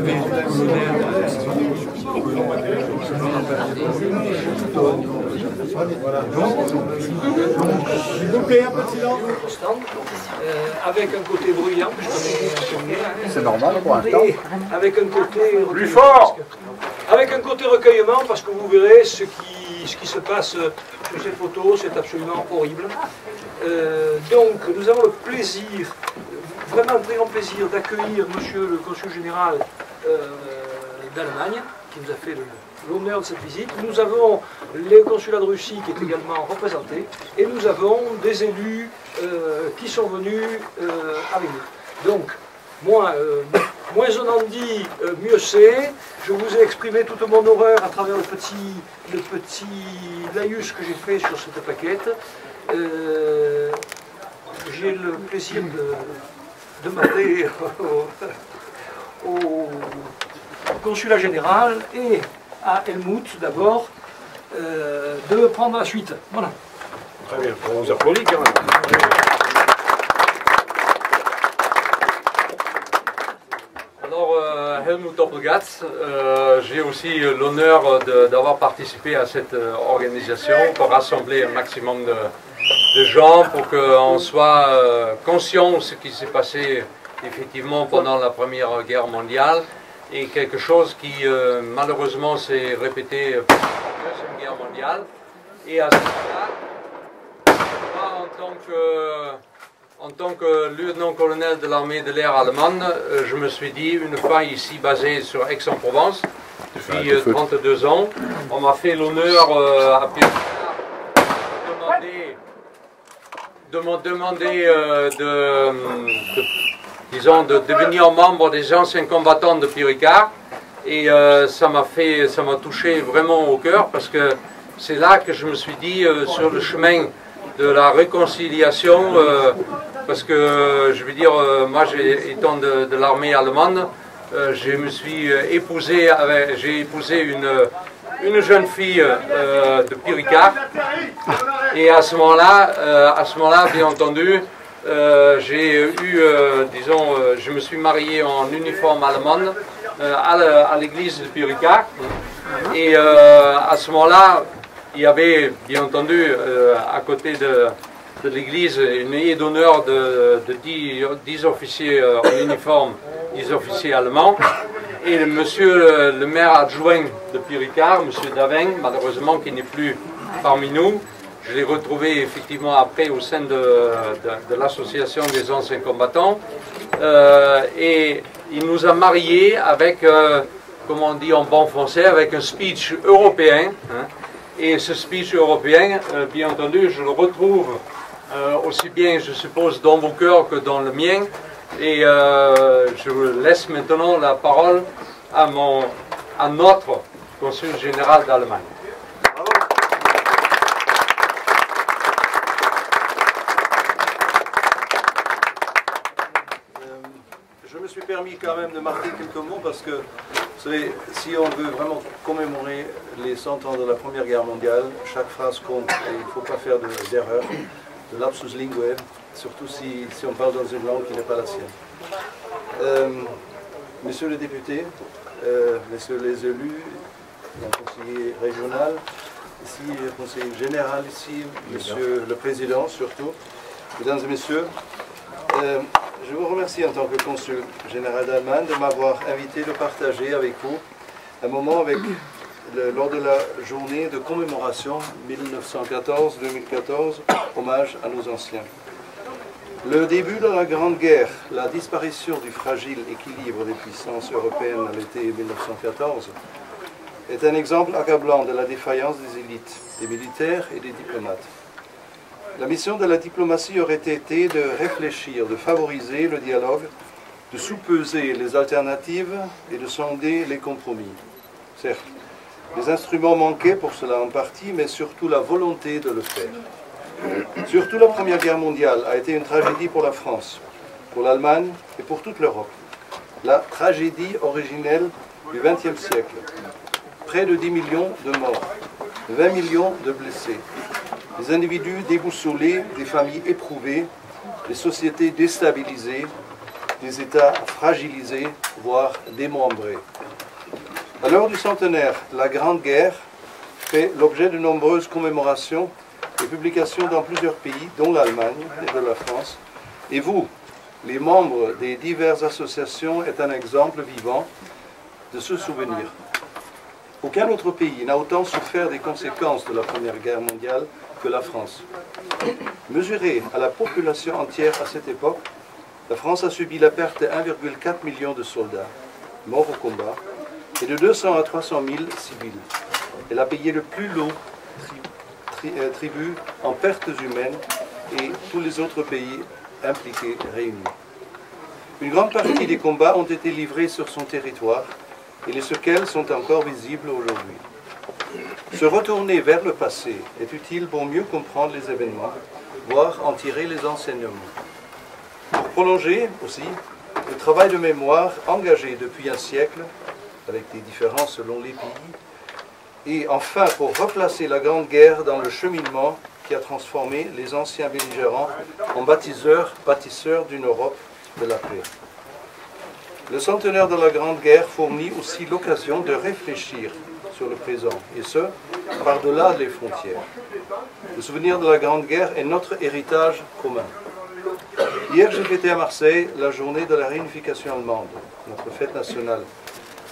S'il vous plaît, un peu de silence. Avec un côté bruyant, c'est normal pour un temps. avec un côté Plus fort. Avec un côté recueillement, parce que vous verrez ce qui se passe sur ces photos, c'est absolument horrible. Donc nous avons le plaisir, vraiment un très grand plaisir d'accueillir Monsieur le Consul Général d'Allemagne, qui nous a fait l'honneur de cette visite. Nous avons le consulat de Russie qui est également représenté, et nous avons des élus qui sont venus avec nous. Donc, moins on en dit, mieux c'est. Je vous ai exprimé toute mon horreur à travers le petit laïus que j'ai fait sur cette plaquette. J'ai le plaisir de demander au consulat général et à Helmut d'abord de prendre la suite. Voilà. Très bien, on vous applaudit quand même. Alors, Helmut Doppelgatz, j'ai aussi l'honneur d'avoir participé à cette organisation pour rassembler un maximum de gens pour qu'on soit conscient de ce qui s'est passé effectivement pendant la Première Guerre mondiale et quelque chose qui malheureusement s'est répété pendant la Deuxième Guerre mondiale. Et à ce moment-là, en tant que lieutenant-colonel de l'armée de l'air allemande, je me suis dit, une fois ici basé sur Aix-en-Provence, depuis 32 ans, on m'a fait l'honneur à de me demander de devenir membre des anciens combattants de Picard. Et ça m'a touché vraiment au cœur, parce que c'est là que je me suis dit, sur le chemin de la réconciliation, parce que je veux dire, moi étant de l'armée allemande, je me suis épousé, j'ai épousé une jeune fille de Picard, et à ce moment-là, bien entendu, j'ai eu, disons, je me suis marié en uniforme allemande à l'église de Picard, et à ce moment-là, il y avait, bien entendu, à côté de l'église, une haie d'honneur de 10 officiers en uniforme, 10 officiers allemands. Et monsieur le maire adjoint de Picard, monsieur Davin, malheureusement qui n'est plus parmi nous, je l'ai retrouvé effectivement après au sein de l'association des anciens combattants. Et il nous a mariés avec, comme on dit en bon français, avec un speech européen. Hein. Et ce speech européen, bien entendu, je le retrouve aussi bien, je suppose, dans vos cœurs que dans le mien. Et je laisse maintenant la parole à notre consul général d'Allemagne. Je me suis permis quand même de marquer quelques mots parce que, vous savez, si on veut vraiment commémorer les 100 ans de la Première Guerre mondiale, chaque phrase compte et il ne faut pas faire d'erreur, de lapsus linguae, surtout si on parle dans une langue qui n'est pas la sienne. Messieurs les députés, messieurs les élus, le conseiller régional, ici le conseiller général, ici, monsieur le président surtout, mesdames et messieurs, je vous remercie en tant que consul général d'Allemagne de m'avoir invité de partager avec vous un moment lors de la journée de commémoration 1914-2014, hommage à nos anciens. Le début de la Grande Guerre, la disparition du fragile équilibre des puissances européennes à l'été 1914, est un exemple accablant de la défaillance des élites, des militaires et des diplomates. La mission de la diplomatie aurait été de réfléchir, de favoriser le dialogue, de sous-peser les alternatives et de sonder les compromis. Certes, les instruments manquaient pour cela en partie, mais surtout la volonté de le faire. Surtout la Première Guerre mondiale a été une tragédie pour la France, pour l'Allemagne et pour toute l'Europe. La tragédie originelle du XXe siècle. Près de 10 millions de morts, 20 millions de blessés. Des individus déboussolés, des familles éprouvées, des sociétés déstabilisées, des États fragilisés, voire démembrés. À l'heure du centenaire, la Grande Guerre fait l'objet de nombreuses commémorations et publications dans plusieurs pays, dont l'Allemagne et de la France. Et vous, les membres des diverses associations, êtes un exemple vivant de ce souvenir. Aucun autre pays n'a autant souffert des conséquences de la Première Guerre mondiale que la France. Mesurée à la population entière à cette époque, la France a subi la perte de 1,4 million de soldats morts au combat et de 200 à 300 000 civils. Elle a payé le plus lourd tribut en pertes humaines et tous les autres pays impliqués réunis. Une grande partie des combats ont été livrés sur son territoire et les séquelles sont encore visibles aujourd'hui. Se retourner vers le passé est utile pour mieux comprendre les événements, voire en tirer les enseignements. Pour prolonger aussi le travail de mémoire engagé depuis un siècle, avec des différences selon les pays, et enfin pour replacer la Grande Guerre dans le cheminement qui a transformé les anciens belligérants en bâtisseurs d'une Europe de la paix. Le centenaire de la Grande Guerre fournit aussi l'occasion de réfléchir sur le présent, et ce, par-delà les frontières. Le souvenir de la Grande Guerre est notre héritage commun. Hier, j'ai fêté à Marseille la journée de la réunification allemande, notre fête nationale,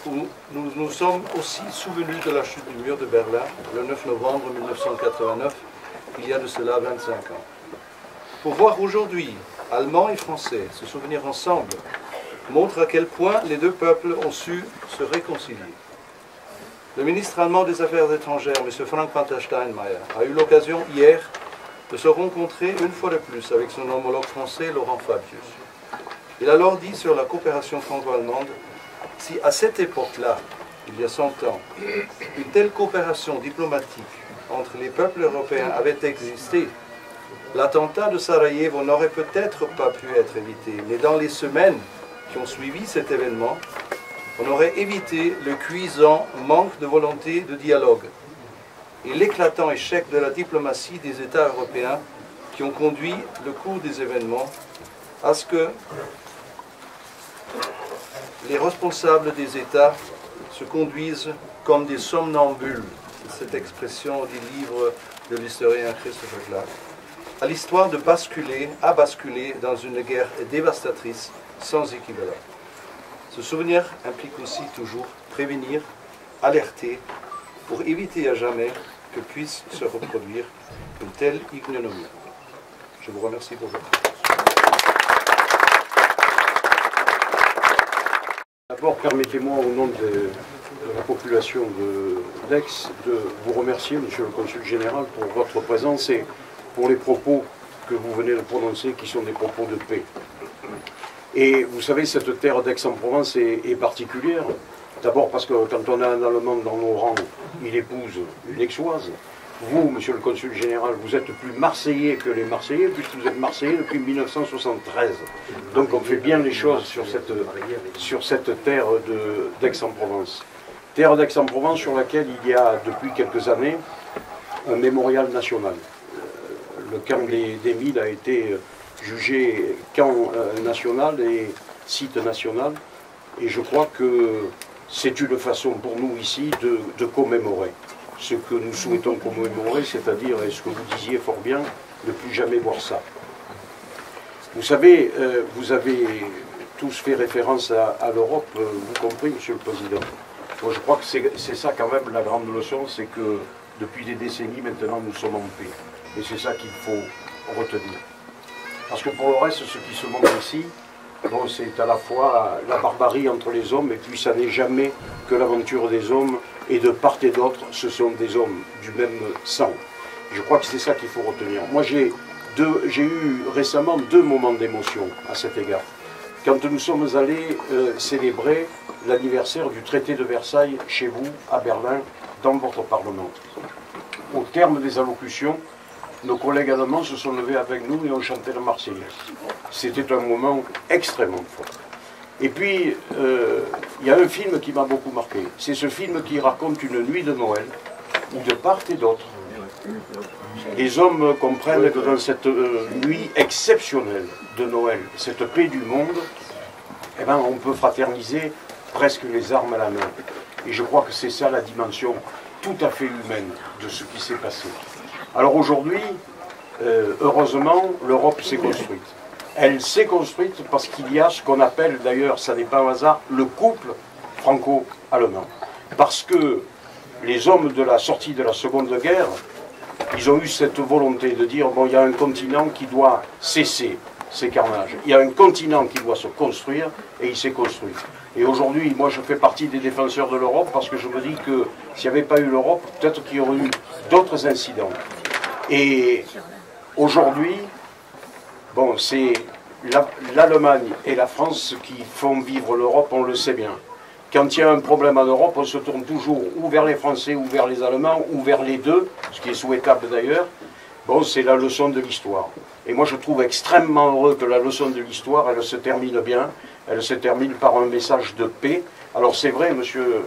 où nous nous sommes aussi souvenus de la chute du mur de Berlin, le 9 novembre 1989, il y a de cela 25 ans. Pour voir aujourd'hui, Allemands et Français, se souvenir ensemble, montre à quel point les deux peuples ont su se réconcilier. Le ministre allemand des Affaires étrangères, M. Frank-Walter Steinmeier, a eu l'occasion hier de se rencontrer une fois de plus avec son homologue français, Laurent Fabius. Il a alors dit sur la coopération franco-allemande, si à cette époque-là, il y a 100 ans, une telle coopération diplomatique entre les peuples européens avait existé, l'attentat de Sarajevo n'aurait peut-être pas pu être évité, mais dans les semaines qui ont suivi cet événement, on aurait évité le cuisant manque de volonté de dialogue et l'éclatant échec de la diplomatie des États européens qui ont conduit le cours des événements à ce que les responsables des États se conduisent comme des somnambules, cette expression du livre de l'historien Christopher Clark, à l'histoire de basculer dans une guerre dévastatrice sans équivalent. Ce souvenir implique aussi toujours prévenir, alerter, pour éviter à jamais que puisse se reproduire une telle ignominie. Je vous remercie pour votre attention. D'abord, permettez-moi, au nom de la population d'Aix, de vous remercier, Monsieur le Consul Général, pour votre présence et pour les propos que vous venez de prononcer, qui sont des propos de paix. Et vous savez, cette terre d'Aix-en-Provence est particulière. D'abord parce que quand on a un Allemand dans nos rangs, il épouse une Aixoise. Vous, Monsieur le Consul Général, vous êtes plus Marseillais que les Marseillais, puisque vous êtes Marseillais depuis 1973. Donc on fait bien les choses sur cette terre d'Aix-en-Provence. Terre d'Aix-en-Provence sur laquelle il y a depuis quelques années un mémorial national. Le camp des Milles a été jugé camp national et site national. Et je crois que c'est une façon pour nous ici de commémorer ce que nous souhaitons commémorer, c'est-à-dire, et ce que vous disiez fort bien, ne plus jamais voir ça. Vous savez, vous avez tous fait référence à l'Europe, vous compris, Monsieur le Président. Moi, je crois que c'est ça quand même la grande leçon, c'est que depuis des décennies maintenant nous sommes en paix. Et c'est ça qu'il faut retenir. Parce que pour le reste, ce qui se montre ici, bon, c'est à la fois la barbarie entre les hommes, et puis ça n'est jamais que l'aventure des hommes, et de part et d'autre, ce sont des hommes du même sang. Je crois que c'est ça qu'il faut retenir. Moi, j'ai eu récemment 2 moments d'émotion à cet égard. Quand nous sommes allés célébrer l'anniversaire du traité de Versailles chez vous, à Berlin, dans votre Parlement. Au terme des allocutions, nos collègues allemands se sont levés avec nous et ont chanté la Marseillaise. C'était un moment extrêmement fort. Et puis, il y a un film qui m'a beaucoup marqué. C'est ce film qui raconte une nuit de Noël, où de part et d'autre, les hommes comprennent que dans cette nuit exceptionnelle de Noël, cette paix du monde, eh ben, on peut fraterniser presque les armes à la main. Et je crois que c'est ça la dimension tout à fait humaine de ce qui s'est passé. Alors aujourd'hui, heureusement, l'Europe s'est construite. Elle s'est construite parce qu'il y a ce qu'on appelle, d'ailleurs, ça n'est pas un hasard, le couple franco-allemand. Parce que les hommes de la sortie de la Seconde Guerre, ils ont eu cette volonté de dire, bon, il y a un continent qui doit cesser ces carnages. Il y a un continent qui doit se construire, et il s'est construit. Et aujourd'hui, moi je fais partie des défenseurs de l'Europe, parce que je me dis que s'il n'y avait pas eu l'Europe, peut-être qu'il y aurait eu d'autres incidents. Et aujourd'hui, bon, c'est l'Allemagne et la France qui font vivre l'Europe, on le sait bien. Quand il y a un problème en Europe, on se tourne toujours ou vers les Français, ou vers les Allemands, ou vers les deux, ce qui est souhaitable d'ailleurs. Bon, c'est la leçon de l'histoire. Et moi, je trouve extrêmement heureux que la leçon de l'histoire, elle se termine bien. Elle se termine par un message de paix. Alors, c'est vrai, monsieur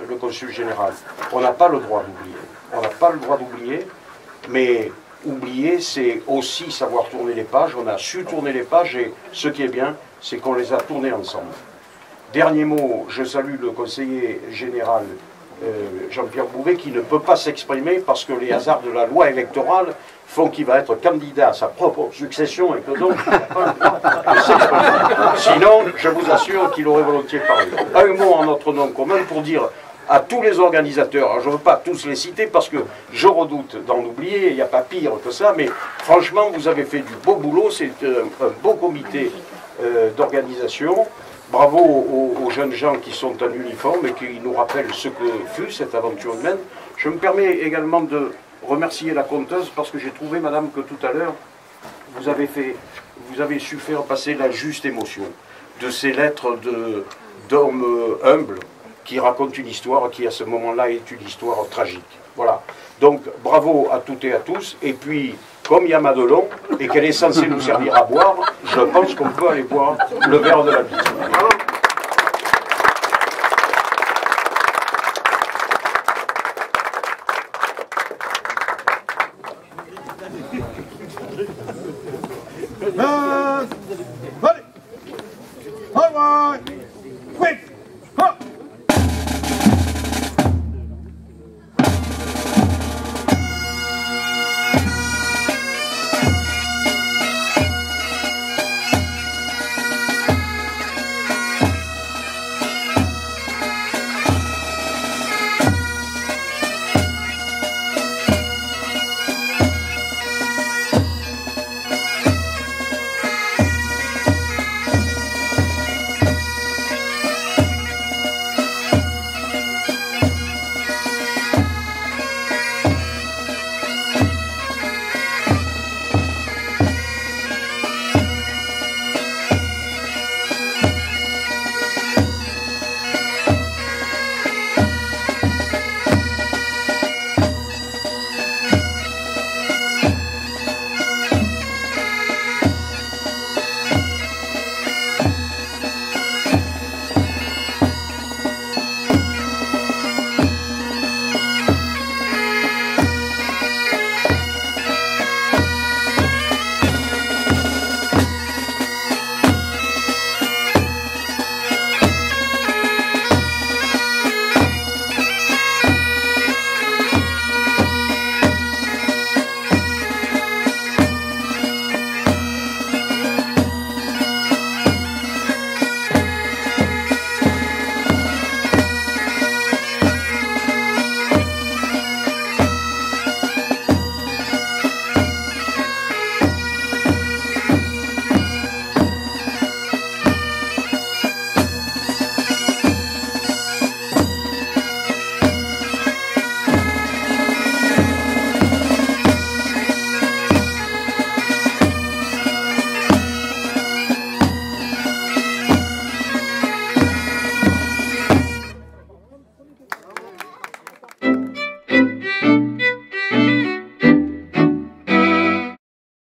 le consul général, on n'a pas le droit d'oublier. On n'a pas le droit d'oublier, mais oublier, c'est aussi savoir tourner les pages. On a su tourner les pages, et ce qui est bien, c'est qu'on les a tournées ensemble. Dernier mot, je salue le conseiller général Jean-Pierre Bouvet, qui ne peut pas s'exprimer parce que les hasards de la loi électorale font qu'il va être candidat à sa propre succession et que donc il n'a pas le droit de s'exprimer. Sinon, je vous assure qu'il aurait volontiers parlé. Un mot en notre nom commun pour dire à tous les organisateurs, alors je ne veux pas tous les citer parce que je redoute d'en oublier, il n'y a pas pire que ça, mais franchement, vous avez fait du beau boulot, c'est un beau comité d'organisation. Bravo aux jeunes gens qui sont en uniforme et qui nous rappellent ce que fut cette aventure humaine. Je me permets également de remercier la conteuse parce que j'ai trouvé, madame, que tout à l'heure, vous avez su faire passer la juste émotion de ces lettres d'hommes humbles qui racontent une histoire qui, à ce moment-là, est une histoire tragique. Voilà. Donc, bravo à toutes et à tous. Et puis, comme il y a Madelon et qu'elle est censée nous servir à boire, je pense qu'on peut aller boire le verre de la bise.